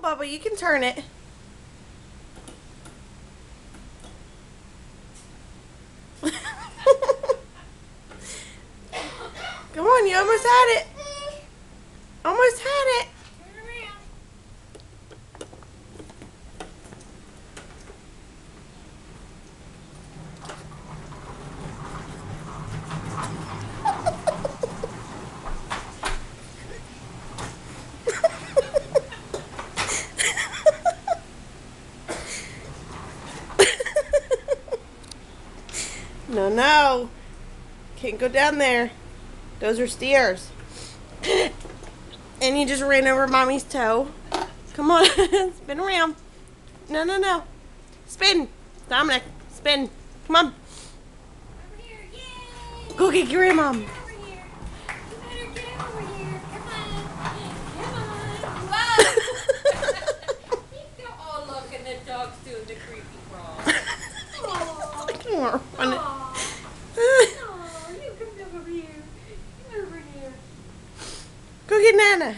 Bubba, you can turn it. Come on, you almost had it. Almost had it. No, no. Can't go down there. Those are stairs. And you just ran over Mommy's toe. Come on. Spin around. No, no, no. Spin. Dominic, spin. Come on. Over here, yay! Go get your grandma. Over here. You better get over here. Come on. Come on. Whoa! Oh, look, and the dog's doing the creepy crawl. More fun. Oh, you come over here. Come over here. Go get Nana.